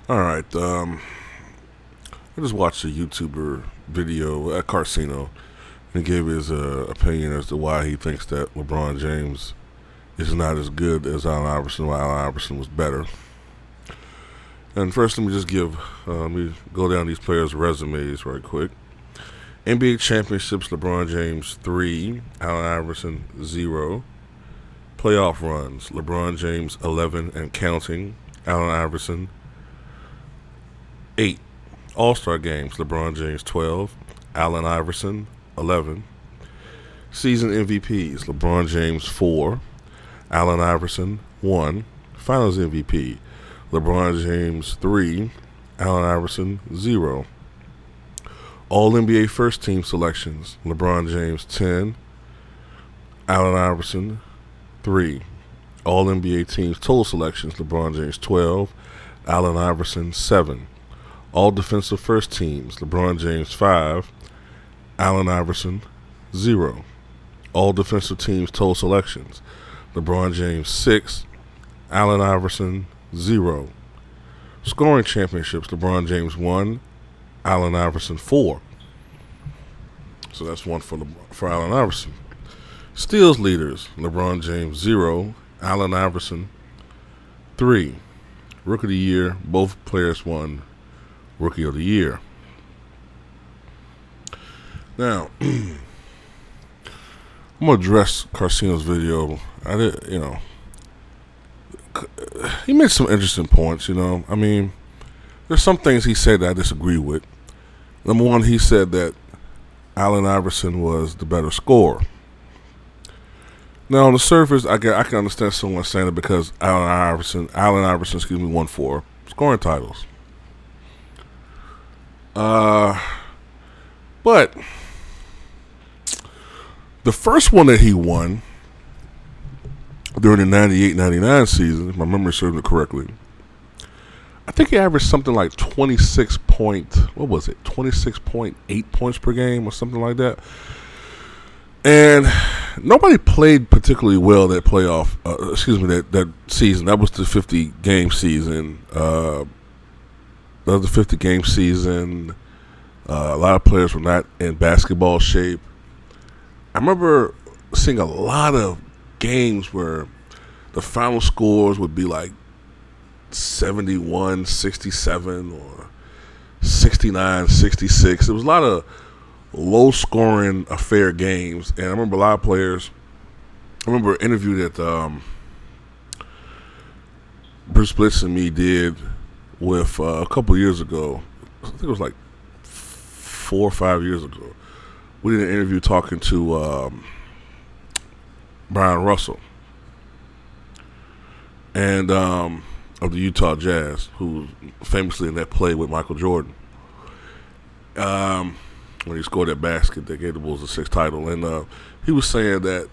All right. I just watched a YouTuber video at Carcino, and he gave his opinion as to why he thinks that LeBron James is not as good as Allen Iverson, while Allen Iverson was better. And first, let me go down these players' resumes right quick. NBA championships: LeBron James 3, Allen Iverson 0. Playoff runs: LeBron James 11 and counting, Allen Iverson 8. All-Star games: LeBron James 12, Allen Iverson 11. Season MVPs: LeBron James 4, Allen Iverson 1. Finals MVP: LeBron James 3, Allen Iverson 0. All NBA first team selections: LeBron James 10, Allen Iverson 3. All NBA teams total selections: LeBron James 12, Allen Iverson 7. All defensive first teams: LeBron James 5, Allen Iverson 0. All defensive teams total selections: LeBron James 6, Allen Iverson 0. Scoring championships: LeBron James 1, Allen Iverson 4. So that's one for Allen Iverson. Steals leaders: LeBron James 0, Allen Iverson 3. Rookie of the year: both players won Rookie of the Year. Now, I'm gonna address Carcino's video. He made some interesting points. I mean, there's some things he said that I disagree with. Number one, he said that Allen Iverson was the better scorer. Now, on the surface, I can understand someone saying it because Allen Iverson, won 4 scoring titles. But the first one that he won during the 98-99 season, if my memory serves me correctly, I think he averaged something like 26.8 points per game or something like that. And nobody played particularly well that that season. That was the 50-game season. That was the 50-game season. A lot of players were not in basketball shape. I remember seeing a lot of games where the final scores would be like 71-67 or 69-66. There was a lot of low-scoring affair games, and I remember a lot of players. I remember an interview that Bruce Blitz and me did with a couple years ago. I think it was like 4 or 5 years ago. We did an interview talking to Brian Russell and of the Utah Jazz, who famously in that play with Michael Jordan, when he scored that basket that gave the Bulls the 6th title. And he was saying that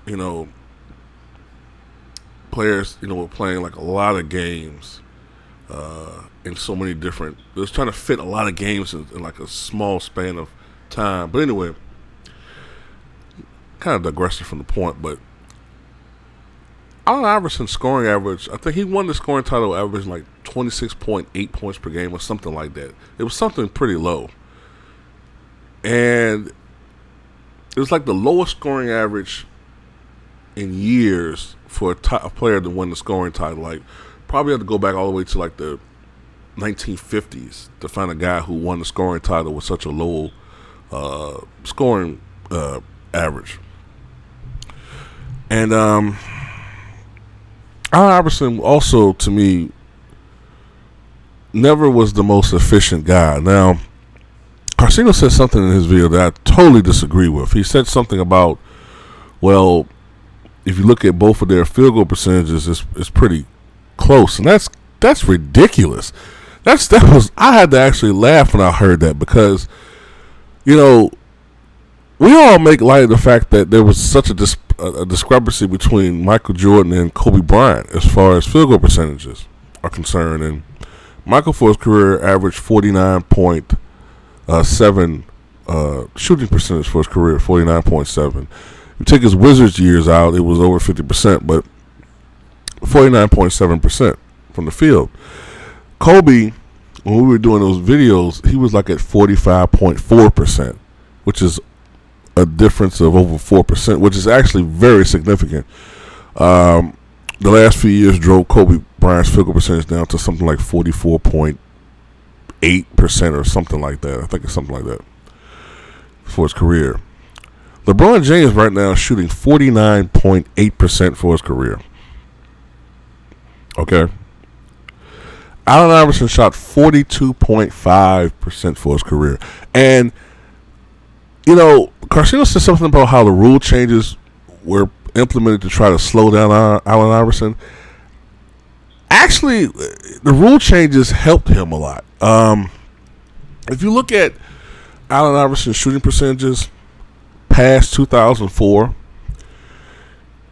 players were playing like a lot of games in so many different. They was trying to fit a lot of games in like a small span of time. But anyway, kind of digressing from the point, but Allen Iverson's scoring average, I think he won the scoring title average like 26.8 points per game or something like that. It was something pretty low. And it was like the lowest scoring average in years for a player to win the scoring title. Like, probably had to go back all the way to like the 1950s to find a guy who won the scoring title with such a low scoring average. And Allen Iverson also, to me, never was the most efficient guy. Now, Carcino said something in his video that I totally disagree with. He said something about, well, if you look at both of their field goal percentages, it's pretty close, and that's ridiculous. I had to actually laugh when I heard that, because we all make light of the fact that there was such a discrepancy between Michael Jordan and Kobe Bryant as far as field goal percentages are concerned. And Michael, for his career, averaged 49.7 shooting percentage for his career, 49.7. You take his Wizards years out, it was over 50%, but 49.7% from the field. Kobe when we were doing those videos, he was like at 45.4%, which is a difference of over 4%, which is actually very significant. The last few years drove Kobe Bryant's field goal percentage down to something like 44.8% or something like that. I think it's something like that for his career. LeBron James right now is shooting 49.8% for his career. Okay. Allen Iverson shot 42.5% for his career. And, you know, Carcino said something about how the rule changes were implemented to try to slow down Allen Iverson. Actually, the rule changes helped him a lot. If you look at Allen Iverson's shooting percentages past 2004,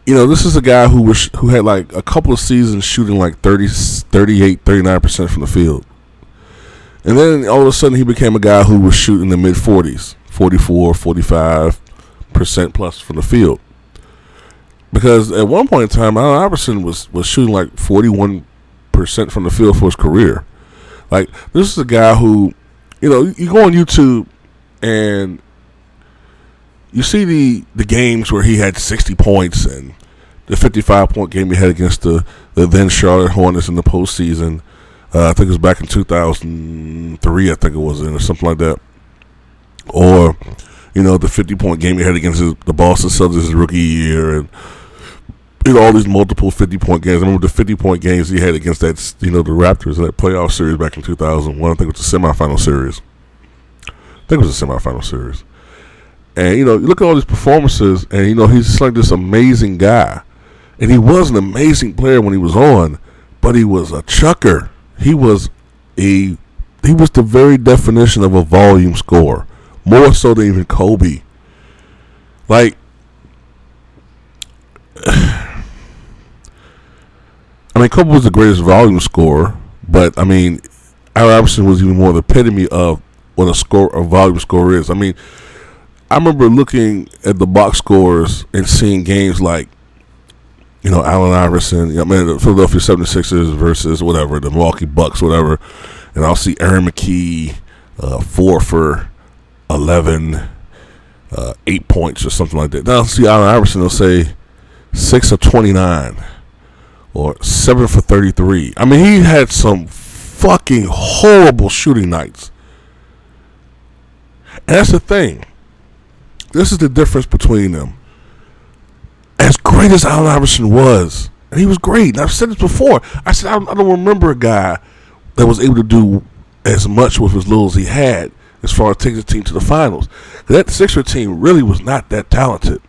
you know, this is a guy who had like a couple of seasons shooting like 38, 39% from the field. And then all of a sudden he became a guy who was shooting in the mid-40s, 44, 45% plus from the field. Because at one point in time, Allen Iverson was shooting like 41% from the field for his career. Like, this is a guy who, you know, you go on YouTube and you see the games where he had 60 points and the 55-point game he had against the then Charlotte Hornets in the postseason. I think it was back in 2003, I think it was, or something like that. Or, you know, the 50-point game he had against the Boston Celtics his rookie year, and, you know, all these multiple 50-point games. I remember the 50-point games he had against that, you know, the Raptors in that playoff series back in 2001. I think it was the semifinal series. And, you know, you look at all these performances, and, you know, he's just like this amazing guy. And he was an amazing player when he was on, but he was a chucker. He was the very definition of a volume scorer, more so than even Kobe. Like, I mean, Kobe was the greatest volume scorer, but I mean, Allen Iverson was even more the epitome of what a volume scorer is. I mean, I remember looking at the box scores and seeing games like, you know, Allen Iverson, I mean, the Philadelphia 76ers versus whatever, the Milwaukee Bucks, whatever, and I'll see Aaron McKee, 4 for 11, 8 points or something like that. Then I'll see Allen Iverson, they'll say 6 of 29 or 7 for 33. I mean, he had some fucking horrible shooting nights. And that's the thing. This is the difference between them. As great as Allen Iverson was, and he was great, and I've said this before, I said I don't remember a guy that was able to do as much with as little as he had as far as taking the team to the finals. That Sixer team really was not that talented.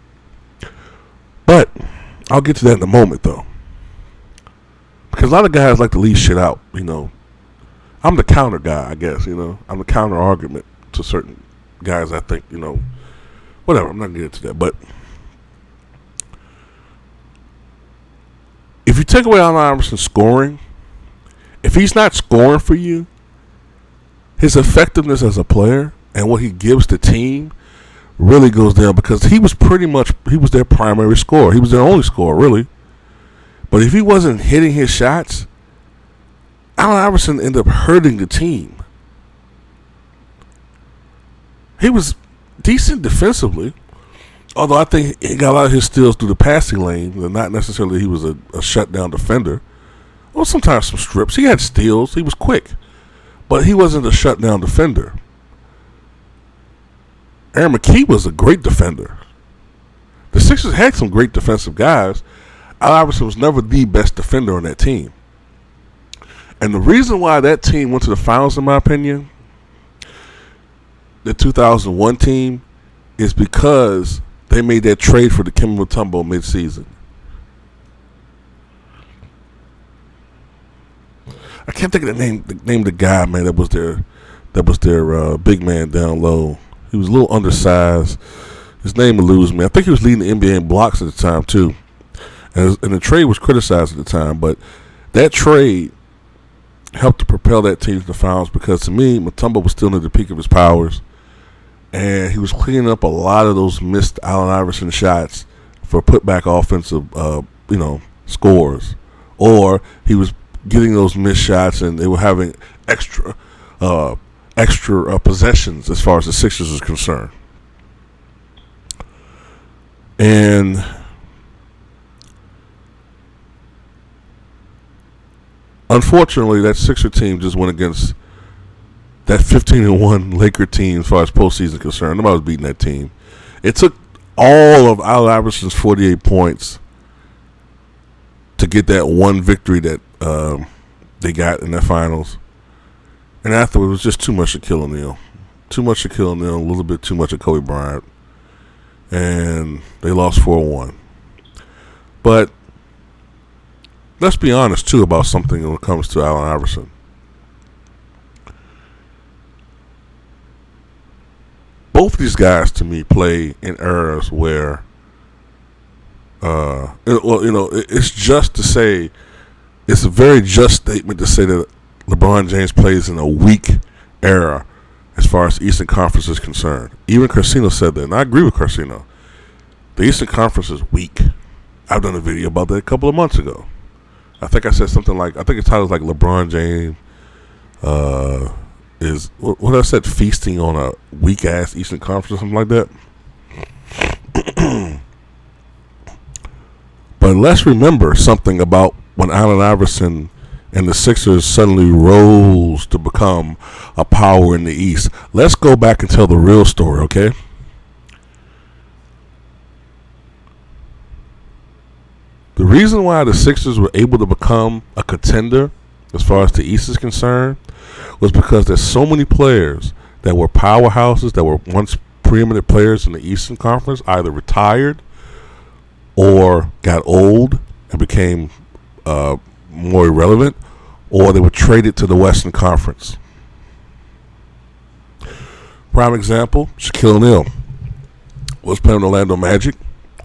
But I'll get to that in a moment, though. Because a lot of guys like to leave shit out, you know. I'm the counter guy, I guess, you know. I'm the counter argument to certain guys, I think, you know. Whatever, I'm not going to get to that. But if you take away Allen Iverson's scoring, if he's not scoring for you, his effectiveness as a player and what he gives the team really goes down, because he was their primary scorer. He was their only scorer, really. But if he wasn't hitting his shots, Allen Iverson ended up hurting the team. He was decent defensively, although I think he got a lot of his steals through the passing lane, and not necessarily he was a shutdown defender. Well, sometimes some strips. He had steals. He was quick, but he wasn't a shutdown defender. Aaron McKee was a great defender. The Sixers had some great defensive guys. Allen Iverson was never the best defender on that team. And the reason why that team went to the finals, in my opinion, the 2001 team, is because they made that trade for the Dikembe Mutombo mid-season. I can't think of the name of the guy, man, that was their big man down low. He was a little undersized. His name eludes me. I think he was leading the NBA in blocks at the time, too. And the trade was criticized at the time, but that trade helped to propel that team to the finals, because, to me, Mutombo was still at the peak of his powers, and he was cleaning up a lot of those missed Allen Iverson shots for putback offensive, scores. Or he was getting those missed shots, and they were having extra extra possessions as far as the Sixers is concerned. And unfortunately, that Sixer team just went against that 15-1 Laker team as far as postseason is concerned. Nobody was beating that team. It took all of Allen Iverson's 48 points to get that one victory that they got in the finals. And afterwards, it was just too much to kill O'Neal. Too much to kill O'Neal, a little bit too much of Kobe Bryant. And they lost 4-1. But let's be honest, too, about something when it comes to Allen Iverson. Both of these guys, to me, play in eras where, it's just to say, it's a very just statement to say that LeBron James plays in a weak era as far as the Eastern Conference is concerned. Even Carcino said that, and I agree with Carcino. The Eastern Conference is weak. I've done a video about that a couple of months ago. I think I said something like, I think the title is like LeBron James is, what I said, feasting on a weak-ass Eastern Conference or something like that. But let's remember something about when Allen Iverson and the Sixers suddenly rose to become a power in the East. Let's go back and tell the real story, okay? The reason why the Sixers were able to become a contender as far as the East is concerned was because there's so many players that were powerhouses, that were once preeminent players in the Eastern Conference, either retired or got old and became more irrelevant, or they were traded to the Western Conference. Prime example, Shaquille O'Neal was playing with Orlando Magic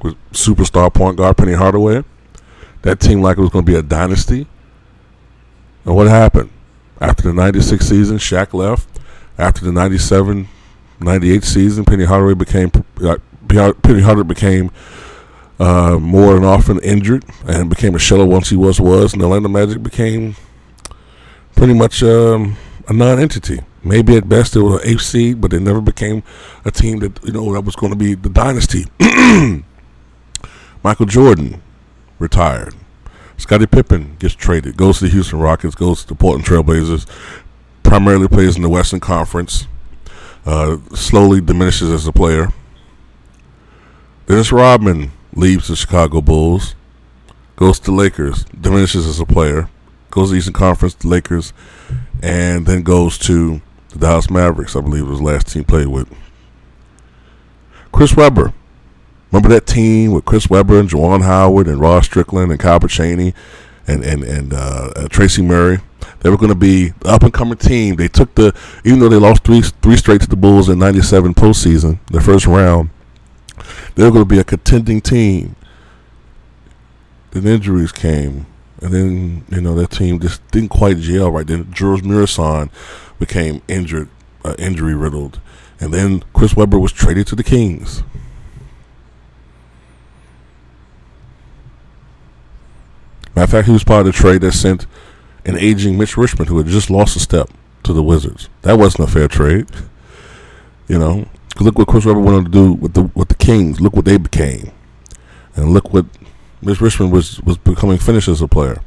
with superstar point guard Penny Hardaway. That team like it was going to be a dynasty. And what happened? After the 96 season, Shaq left. After the 97-98 season, Penny Hardaway became more than often injured and became a shell of once he was. And the Orlando Magic became pretty much a non-entity. Maybe at best they were an 8th seed, but they never became a team that that was going to be the dynasty. Michael Jordan retired. Scottie Pippen gets traded, goes to the Houston Rockets, goes to the Portland Trail Blazers, primarily plays in the Western Conference, slowly diminishes as a player. Dennis Rodman leaves the Chicago Bulls, goes to the Lakers, diminishes as a player, goes to the Eastern Conference, the Lakers, and then goes to the Dallas Mavericks, I believe was the last team played with. Chris Webber. Remember that team with Chris Webber and Juwan Howard and Ross Strickland and Kyle Pacini and Tracy Murray? They were going to be the up-and-coming team. They took even though they lost three straight to the Bulls in 97 postseason, the first round, they were going to be a contending team. Then injuries came, and then, that team just didn't quite gel right. Then Jules Murison became injury-riddled. And then Chris Webber was traded to the Kings. Matter of fact, he was part of the trade that sent an aging Mitch Richmond, who had just lost a step, to the Wizards. That wasn't a fair trade. Look what Chris Webber went on to do with the Kings. Look what they became. And look what Mitch Richmond was becoming finished as a player.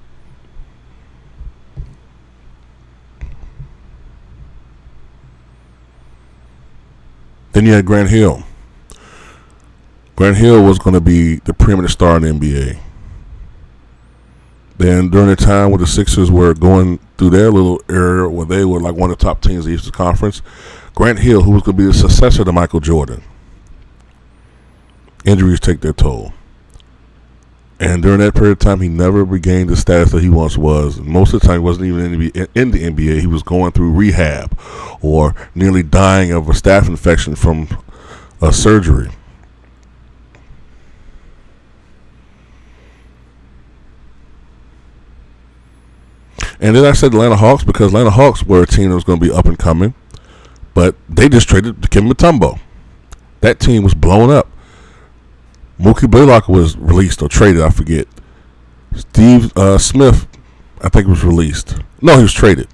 Then you had Grant Hill. Grant Hill was going to be the preeminent star in the NBA. Then during the time where the Sixers were going through their little era where they were like one of the top teams in the Eastern Conference, Grant Hill, who was going to be the successor to Michael Jordan, injuries take their toll. And during that period of time, he never regained the status that he once was. Most of the time, he wasn't even in the NBA. He was going through rehab or nearly dying of a staph infection from a surgery. And then I said Atlanta Hawks because Atlanta Hawks were a team that was going to be up and coming, but they just traded Dikembe Mutombo. That team was blown up. Mookie Blaylock was released or traded, I forget. Steve Smith, I think, was released. No, he was traded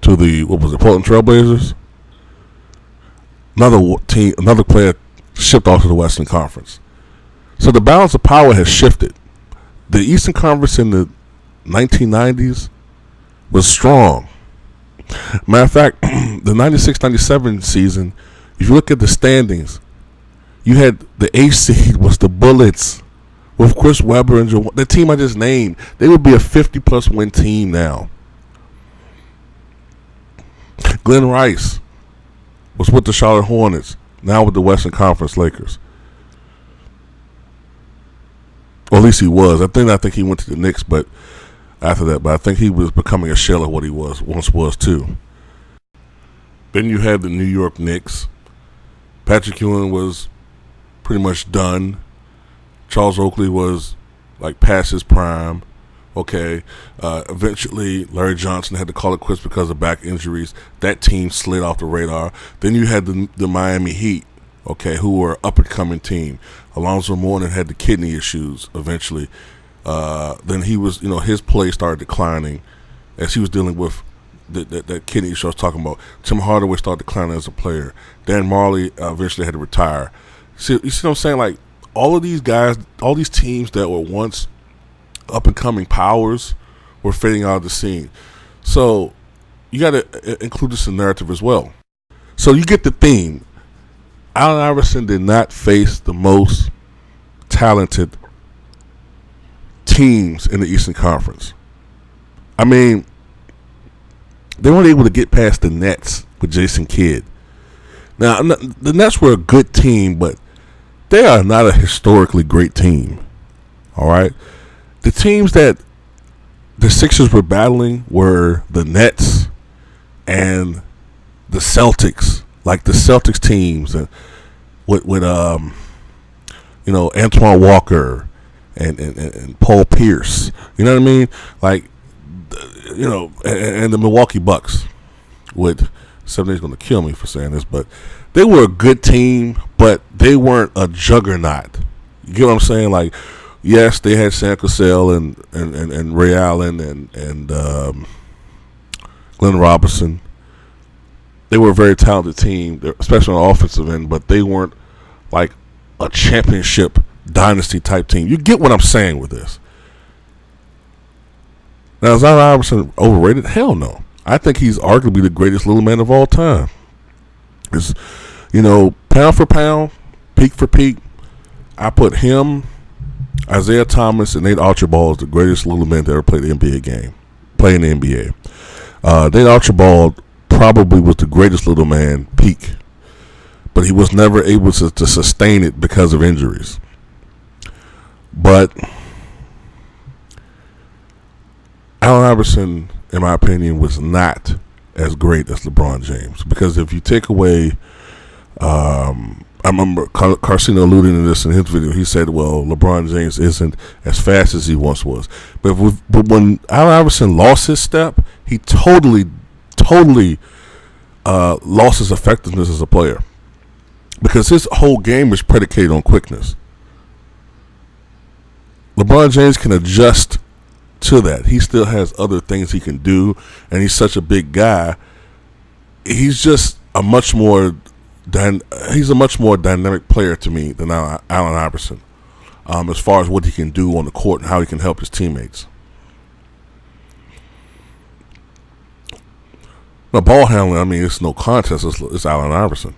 to to the, what was it, Portland Trailblazers. Another player shipped off to the Western Conference. So the balance of power has shifted. The Eastern Conference in the 1990s was strong. Matter of fact, the 96-97 season, if you look at the standings, you had the 8th seed was the Bullets with Chris Webber and the team I just named. They would be a 50-plus win team now. Glenn Rice was with the Charlotte Hornets, now with the Western Conference Lakers. Or at least he was. I think he went to the Knicks, but after that, but I think he was becoming a shell of what he once was too. Then you had the New York Knicks. Patrick Ewing was pretty much done. Charles Oakley was like past his prime. Okay. Eventually, Larry Johnson had to call it quits because of back injuries. That team slid off the radar. Then you had the Miami Heat, okay, who were an up-and-coming team. Alonzo Mourning had the kidney issues eventually. Then he was, his play started declining as he was dealing with that kidney issue I was talking about. Tim Hardaway started declining as a player. Dan Marley eventually had to retire. You see what I'm saying? Like, all of these guys, all these teams that were once up-and-coming powers were fading out of the scene. So you got to include this in narrative as well. So you get the theme. Allen Iverson did not face the most talented teams in the Eastern Conference. I mean, they weren't able to get past the Nets with Jason Kidd. Now, the Nets were a good team, but they are not a historically great team. All right? The teams that the Sixers were battling were the Nets and the Celtics. Like the Celtics teams with Antoine Walker and Paul Pierce. You know what I mean? Like, and the Milwaukee Bucks. Somebody's going to kill me for saying this, but they were a good team, but they weren't a juggernaut. You get what I'm saying? Like, yes, they had Sam Cassell and Ray Allen and Glenn Robinson. They were a very talented team, especially on the offensive end, but they weren't like a championship dynasty type team. You get what I'm saying with this. Now, is Allen Iverson overrated? Hell no. I think he's arguably the greatest little man of all time. It's, pound for pound, peak for peak, I put him, Isaiah Thomas, and Nate Archibald as the greatest little men to ever play the NBA game. Play in the NBA. Nate Archibald probably was the greatest little man, peak. But he was never able to sustain it because of injuries. But Allen Iverson, in my opinion, was not as great as LeBron James. Because if you take away, I remember Carcino alluding to this in his video. He said, well, LeBron James isn't as fast as he once was. But when Allen Iverson lost his step, he totally lost his effectiveness as a player. Because his whole game is predicated on quickness. LeBron James can adjust to that. He still has other things he can do, and he's such a big guy. He's just a much more dynamic player to me than Allen Iverson, as far as what he can do on the court and how he can help his teammates. Now, ball handling, I mean, it's no contest. It's Allen Iverson,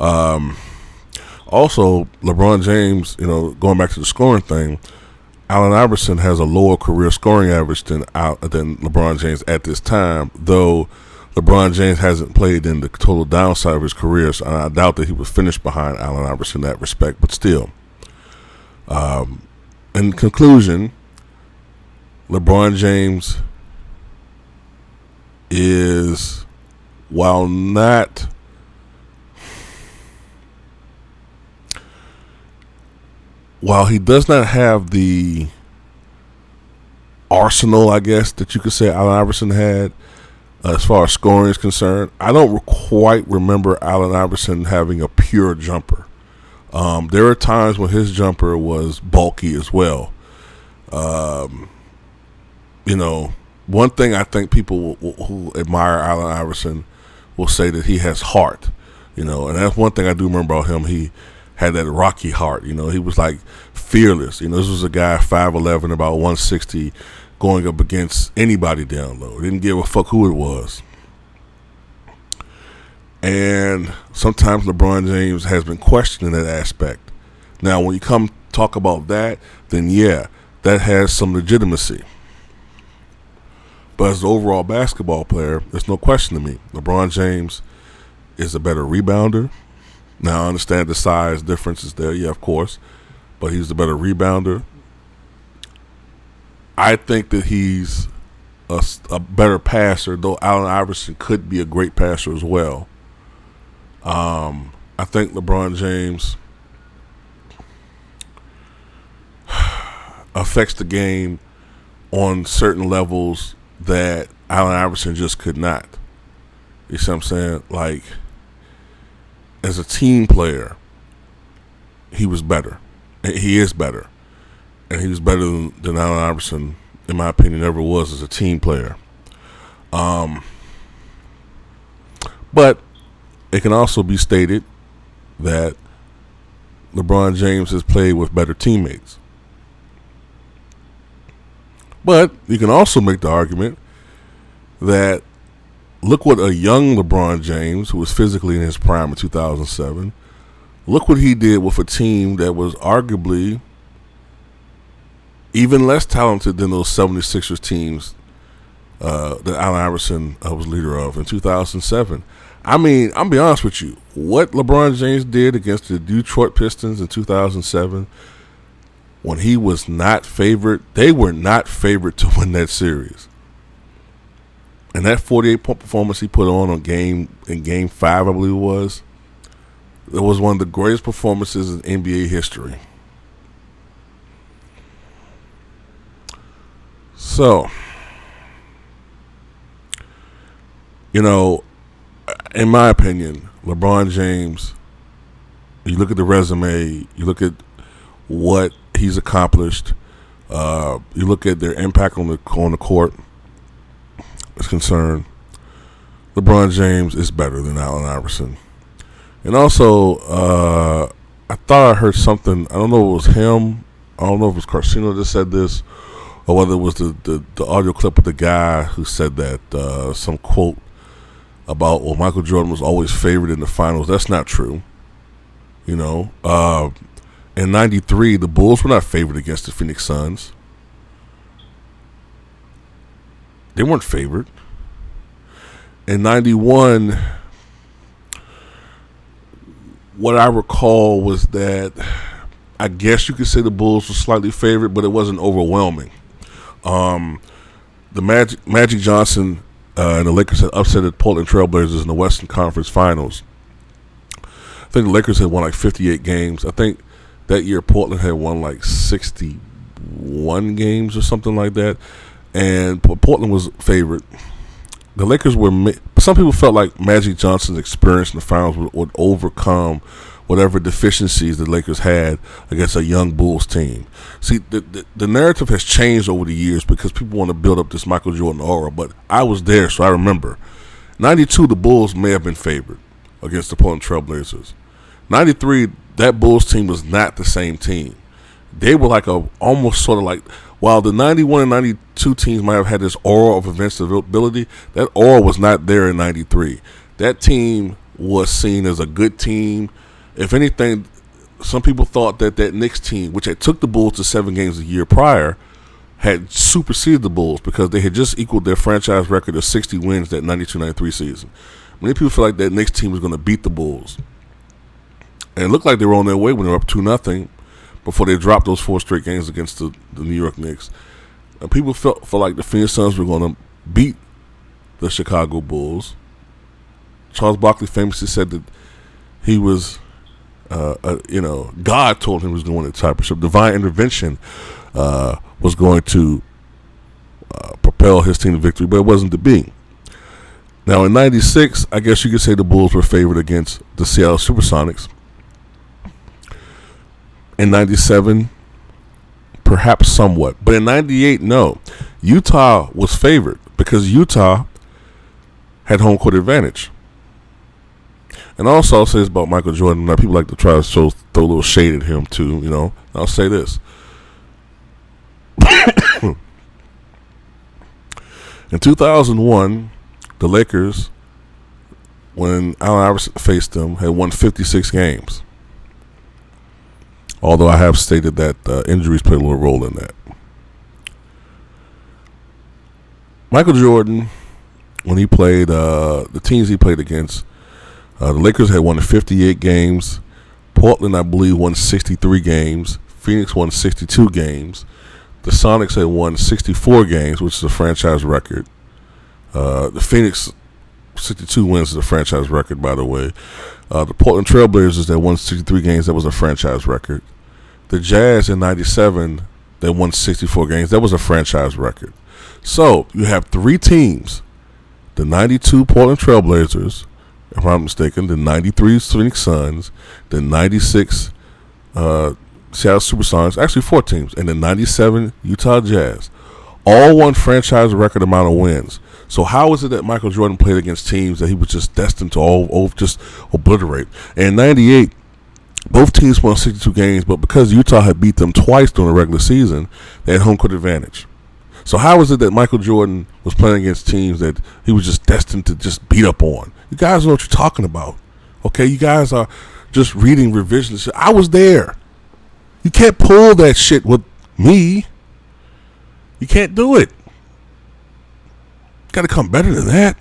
Also, LeBron James, going back to the scoring thing, Allen Iverson has a lower career scoring average than LeBron James at this time, though LeBron James hasn't played in the total downside of his career, so I doubt that he would finish behind Allen Iverson in that respect, but still. In conclusion, LeBron James is, while he does not have the arsenal, I guess, that you could say Allen Iverson had, as far as scoring is concerned, I don't quite remember Allen Iverson having a pure jumper. There are times when his jumper was bulky as well. one thing I think people who admire Allen Iverson will say that he has heart, and that's one thing I do remember about him. He had that Rocky heart, he was like fearless. This was a guy 5'11", about 160, going up against anybody down low. Didn't give a fuck who it was. And sometimes LeBron James has been questioned in that aspect. Now, when you come talk about that, then yeah, that has some legitimacy. But as an overall basketball player, there's no question to me. LeBron James is a better rebounder. Now, I understand the size difference is there, yeah, of course, but he's the better rebounder. I think that he's a better passer, though Allen Iverson could be a great passer as well. I think LeBron James affects the game on certain levels that Allen Iverson just could not. You see what I'm saying? Like, as a team player, he was better. He is better. And he was better than Allen Iverson, in my opinion, ever was as a team player. But it can also be stated that LeBron James has played with better teammates. But you can also make the argument that look what a young LeBron James, who was physically in his prime in 2007, look what he did with a team that was arguably even less talented than those 76ers teams that Allen Iverson was leader of in 2007. I mean, I'm be honest with you. What LeBron James did against the Detroit Pistons in 2007, when he was not favored, they were not favored to win that series. And that 48-point performance he put on game 5, I believe it was one of the greatest performances in NBA history. So, in my opinion, LeBron James, you look at the resume, you look at what he's accomplished, you look at their impact on the court is concerned, LeBron James is better than Allen Iverson. And also, I thought I heard something, I don't know if it was him, I don't know if it was Carcino that said this, or whether it was the audio clip of the guy who said that, some quote about, well, Michael Jordan was always favored in the finals. That's not true. In 93, the Bulls were not favored against the Phoenix Suns. They weren't favored. In 91, what I recall was that I guess you could say the Bulls were slightly favored, but it wasn't overwhelming. The Magic Johnson and the Lakers had upset the Portland Trailblazers in the Western Conference Finals. I think the Lakers had won like 58 games. I think that year Portland had won like 61 games or something like that. And Portland was favored. The Lakers were, some people felt like Magic Johnson's experience in the finals would overcome whatever deficiencies the Lakers had against a young Bulls team. See, the narrative has changed over the years because people want to build up this Michael Jordan aura, but I was there, so I remember. 92, the Bulls may have been favored against the Portland Trailblazers. 93, that Bulls team was not the same team. They were like almost sort of like, while the 91 and 92 teams might have had this aura of invincibility, that aura was not there in 93. That team was seen as a good team. If anything, some people thought that Knicks team, which had took the Bulls to 7 games a year prior, had superseded the Bulls because they had just equaled their franchise record of 60 wins that 92-93 season. Many people feel like that Knicks team was going to beat the Bulls. And it looked like they were on their way when they were up 2-0 before they dropped those 4 straight games against the New York Knicks. And people felt like the Phoenix Suns were going to beat the Chicago Bulls. Charles Barkley famously said that he was... God told him he was going to win the championship. Divine intervention was going to propel his team to victory, but it wasn't to be. Now, in 96, I guess you could say the Bulls were favored against the Seattle Supersonics. In 97, perhaps somewhat. But in 98, no. Utah was favored because Utah had home court advantage. And also, I'll say this about Michael Jordan. Now, people like to try to throw a little shade at him, too, you know. I'll say this. In 2001, the Lakers, when Allen Iverson faced them, had won 56 games. Although I have stated that injuries played a little role in that. Michael Jordan, when he played the teams he played against, the Lakers had won 58 games. Portland, I believe, won 63 games. Phoenix won 62 games. The Sonics had won 64 games, which is a franchise record. The Phoenix 62 wins is a franchise record, by the way. The Portland Trailblazers that won 63 games, that was a franchise record. The Jazz in 97, they won 64 games, that was a franchise record. So you have three teams: the 92 Portland Trailblazers, if I'm not mistaken, the 93 Phoenix Suns, the 96 Seattle Supersonics, actually four teams, and the 97 Utah Jazz, all won franchise record amount of wins. So how is it that Michael Jordan played against teams that he was just destined to all just obliterate? And in 98, both teams won 62 games, but because Utah had beat them twice during the regular season, they had home court advantage. So how is it that Michael Jordan was playing against teams that he was just destined to just beat up on? You guys know what you're talking about. Okay, you guys are just reading revisionist shit. I was there. You can't pull that shit with me. You can't do it. Got to come better than that.